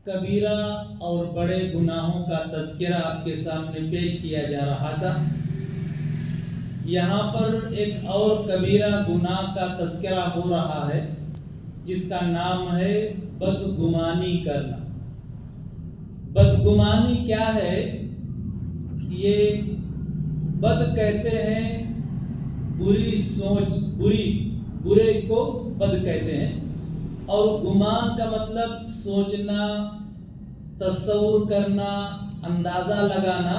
کبیرہ اور بڑے گناہوں کا تذکرہ آپ کے سامنے پیش کیا جا رہا تھا۔ یہاں پر ایک اور کبیرہ گناہ کا تذکرہ ہو رہا ہے جس کا نام ہے بدگمانی کرنا۔ بدگمانی کیا ہے؟ یہ بد کہتے ہیں بری سوچ، برے کو بد کہتے ہیں، اور گمان کا مطلب سوچنا، تصور کرنا، اندازہ لگانا۔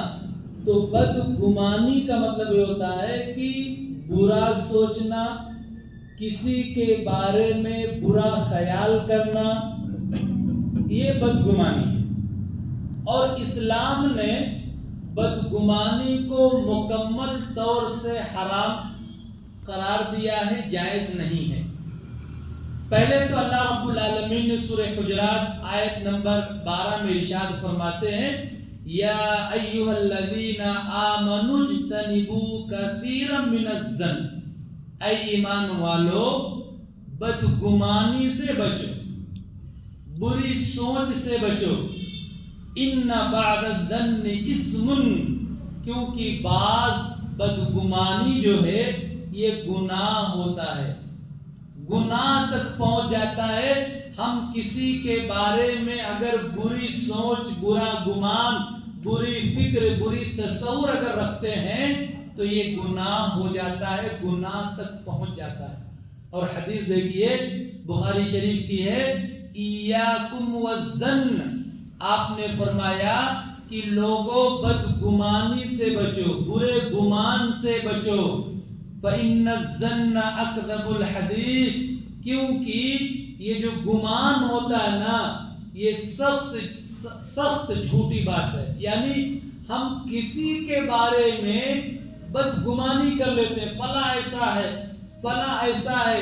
تو بدگمانی کا مطلب یہ ہوتا ہے کہ برا سوچنا، کسی کے بارے میں برا خیال کرنا، یہ بدگمانی ہے۔ اور اسلام نے بدگمانی کو مکمل طور سے حرام قرار دیا ہے، جائز نہیں ہے۔ پہلے تو اللہ رب العالمین نے سورہ حجرات آیت نمبر 12 میں ارشاد فرماتے ہیں، یا ایھا الذین آمنوا اجتنبوا کثیرا من الظن، اے ایمان والو بدگمانی سے بچو، بری سوچ سے بچو۔ ان بعض الظن اسم، کیونکہ بعض بدگمانی جو ہے یہ گناہ ہوتا ہے، گناہ تک پہنچ جاتا ہے۔ ہم کسی کے بارے میں اگر بری سوچ، برا گمان، بری فکر، بری تصور اگر رکھتے ہیں تو یہ گناہ ہو جاتا ہے، گناہ تک پہنچ جاتا ہے۔ اور حدیث دیکھیے بخاری شریف کی ہے، ایاکم والظن، آپ نے فرمایا کہ لوگوں بدگمانی سے بچو، برے گمان سے بچو۔ فإن الظن اکذب الحدیث، کیونکہ یہ جو گمان ہوتا ہے نا، یہ سخت جھوٹی بات ہے۔ یعنی ہم کسی کے بارے میں بدگمانی کر لیتے ہیں، فلاں ایسا ہے، فلاں ایسا ہے،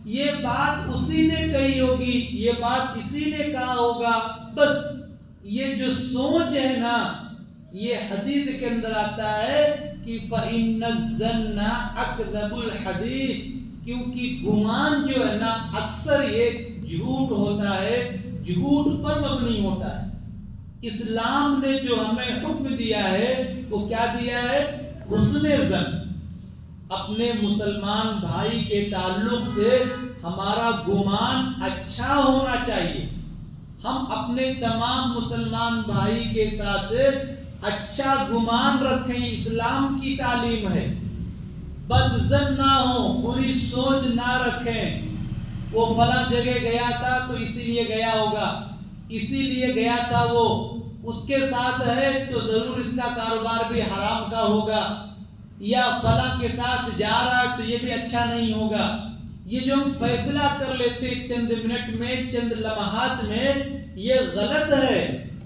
یہ بات اسی نے کہی ہوگی، یہ بات اسی نے کہا ہوگا، بس یہ جو سوچ ہے نا، یہ حدیث کے اندر آتا ہے کہ فإن الظن اکذب الحدیث، کیونکہ گمان جو ہے نا اکثر یہ جھوٹ ہوتا ہے، جھوٹ پر مبنی ہوتا ہے۔ اسلام نے جو ہمیں حکم دیا ہے وہ کیا دیا ہے؟ حسن ظن۔ اپنے مسلمان بھائی کے تعلق سے ہمارا گمان اچھا ہونا چاہیے۔ ہم اپنے تمام مسلمان بھائی کے ساتھ اچھا گمان رکھیں، اسلام کی تعلیم ہے۔ بد ظن نہ ہو، بری سوچ نہ رکھیں، وہ فلاں جگہ گیا تھا تو اسی لیے گیا ہوگا، اسی لیے گیا تھا، وہ اس کے ساتھ ہے تو ضرور اس کا کاروبار بھی حرام کا ہوگا، یا فلاں کے ساتھ جا رہا ہے تو یہ بھی اچھا نہیں ہوگا۔ یہ جو ہم فیصلہ کر لیتے چند منٹ میں، چند لمحات میں، یہ غلط ہے۔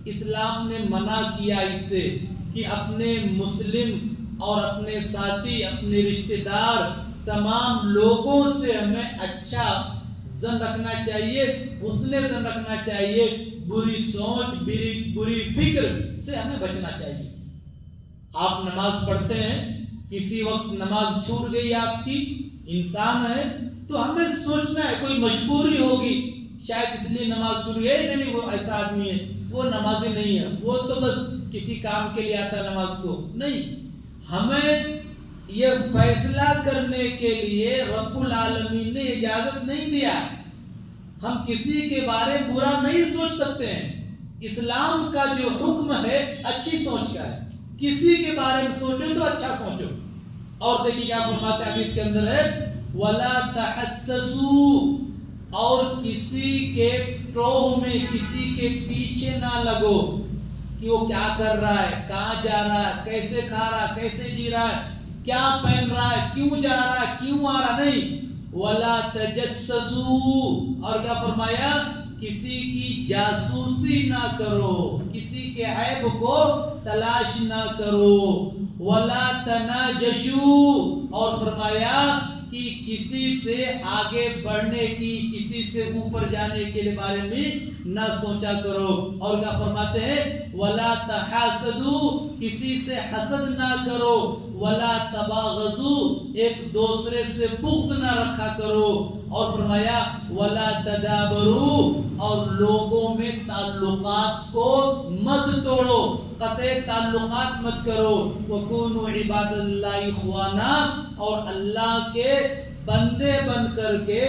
اسلام نے منع کیا اس سے کہ اپنے مسلم اور اپنے ساتھی، اپنے رشتہ دار، تمام لوگوں سے ہمیں اچھا ظن رکھنا چاہیے، حسن ظن رکھنا چاہیے، بری سوچ، بری فکر سے ہمیں بچنا چاہیے۔ آپ نماز پڑھتے ہیں، کسی وقت نماز چھوٹ گئی آپ کی، انسان ہے تو ہمیں سوچنا ہے کوئی مجبوری ہوگی، شاید اس لیے نماز چھوٹ گئی، نہیں وہ ایسا آدمی ہے، وہ نمازی نہیں ہے، وہ تو بس کسی کام کے لیے آتا نماز کو نہیں۔ ہمیں یہ فیصلہ کرنے کے لیے رب العالمین نے اجازت نہیں دیا، ہم کسی کے بارے برا نہیں سوچ سکتے ہیں۔ اسلام کا جو حکم ہے اچھی سوچ کا ہے، کسی کے بارے میں سوچو تو اچھا سوچو۔ اور دیکھیے کیا فرماتے ہیں حدیث کے اندر ہے، وَلَا تَحَسَّسُوا، اور کسی کے ٹوہ میں، کسی کے پیچھے نہ لگو کہ وہ کیا کر رہا ہے، کہاں جا رہا ہے، کیسے کھا رہا ہے، کیسے جی رہا ہے، کیا پہن رہا ہے، کیوں جا رہا ہے، کیوں آ رہا نہیں۔ وَلَا تَجَسَّسُوا، اور کیا فرمایا، کسی کی جاسوسی نہ کرو، کسی کے عیب کو تلاش نہ کرو۔ وَلَا تَنَاجَشُوا، اور فرمایا کہ کسی سے آگے بڑھنے کی، کسی سے اوپر جانے کے بارے میں نہ سوچا کرو. اور کیا فرماتے ہیں؟ ولا تحاسدوا، کسی سے حسد نہ کرو. ولا تباغضوا، ایک دوسرے سے بغض نہ رکھا کرو. اور فرمایا ولا تدابروا، اور لوگوں میں تعلقات کو مت توڑو، قطع تعلقات مت کرو. وکونوا عباد اللہ اخوانا، اور اللہ کے بندے بن کر کے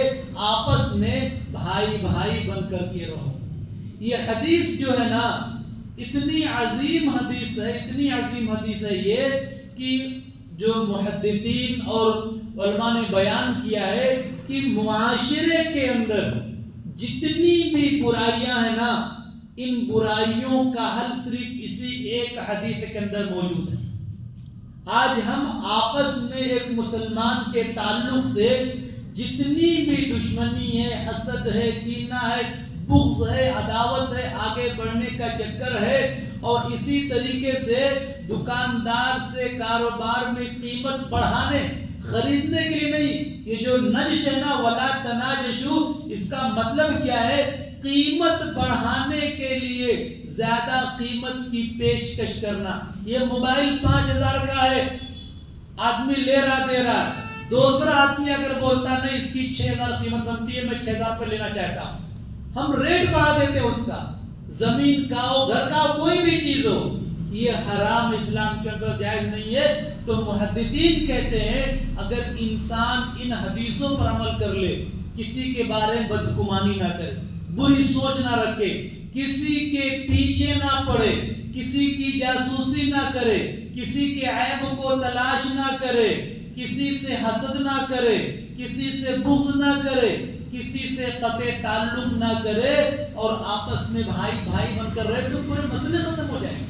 آپس میں بھائی بھائی بن کر کے رہو. یہ حدیث جو ہے نا اتنی عظیم حدیث ہے، اتنی عظیم حدیث ہے یہ کہ جو محدثین اور علماء نے بیان کیا ہے کہ معاشرے کے اندر جتنی بھی برائیاں ہیں نا، ان برائیوں کا حل صرف اسی ایک حدیث کے اندر موجود ہے. آج ہم آپس میں ایک مسلمان کے تعلق سے جتنی بھی دشمنی ہے، حسد ہے، کینہ ہے، بغض ہے، عداوت ہے، آگے بڑھنے کا چکر ہے، اور اسی طریقے سے دکاندار سے کاروبار میں قیمت بڑھانے خریدنے کے لیے نہیں. یہ جو نجش ہے نا ولا تناجشوا، اس کا مطلب کیا ہے؟ قیمت بڑھانے کے لیے زیادہ قیمت کی پیشکش کرنا. یہ موبائل 5,000 کا ہے، آدمی لے رہا دے رہا، دوسرا آدمی اگر بولتا نہیں اس کی 6,000 قیمت بنتی ہے، میں 6,000 پر لینا چاہتا ہوں، ہم ریٹ بڑھا دیتے ہیں اس کا. زمین کا ہو، گھر کا ہو، کوئی بھی چیز ہو، یہ حرام اسلام کے اندر جائز نہیں ہے. تو محدثین کہتے ہیں اگر انسان ان حدیثوں پر عمل کر لے، کسی کے بارے میں بدگمانی نہ کرے، بری سوچ نہ رکھے، کسی کے پیچھے نہ پڑے، کسی کی جاسوسی نہ کرے، کسی کے عیب کو تلاش نہ کرے، کسی سے حسد نہ کرے، کسی سے بغض نہ کرے، کسی سے قطع تعلق نہ کرے، اور آپس میں بھائی بھائی بن کر رہے، تو پورے مسئلے ختم ہو جائیں گے.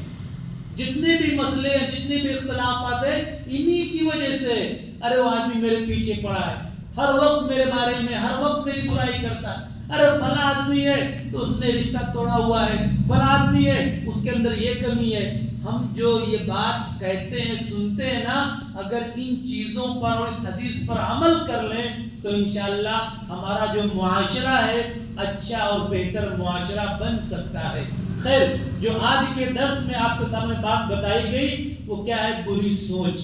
جتنے بھی مسئلے ہیں، جتنے بھی اختلافات ہیں، انہی کی وجہ سے. ارے وہ آدمی میرے پیچھے پڑا ہے، ہر وقت میرے بارے میں، ہر وقت میری برائی کرتا ہے. ارے فلاں آدمی ہے تو اس نے رشتہ توڑا ہوا ہے، فلاں آدمی ہے اس کے اندر یہ کمی ہے. ہم جو یہ بات کہتے ہیں، سنتے ہیں نا، اگر ان چیزوں پر اور اس حدیث پر عمل کر لیں تو انشاءاللہ ہمارا جو معاشرہ ہے اچھا اور بہتر معاشرہ بن سکتا ہے. خیر، جو آج کے درس میں آپ کے سامنے بات بتائی گئی وہ کیا ہے؟ بری سوچ،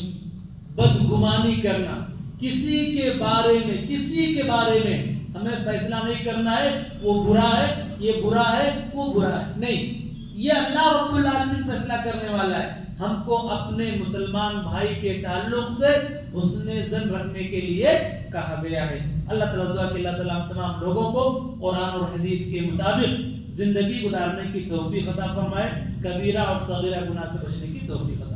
بدگمانی کرنا. کسی کے بارے میں ہمیں فیصلہ نہیں کرنا ہے وہ برا ہے، یہ برا ہے، وہ برا ہے، نہیں. یہ اللہ رب العالمین فیصلہ کرنے والا ہے. ہم کو اپنے مسلمان بھائی کے تعلق سے حسن ظن رکھنے کے لیے کہا گیا ہے. اللہ تعالیٰ دعا کہ اللہ تعالیٰ ہم تمام لوگوں کو قرآن اور حدیث کے مطابق زندگی گزارنے کی توفیق عطا فرمائے، کبیرہ اور صغیرہ گناہ سے بچنے کی توفیق عطا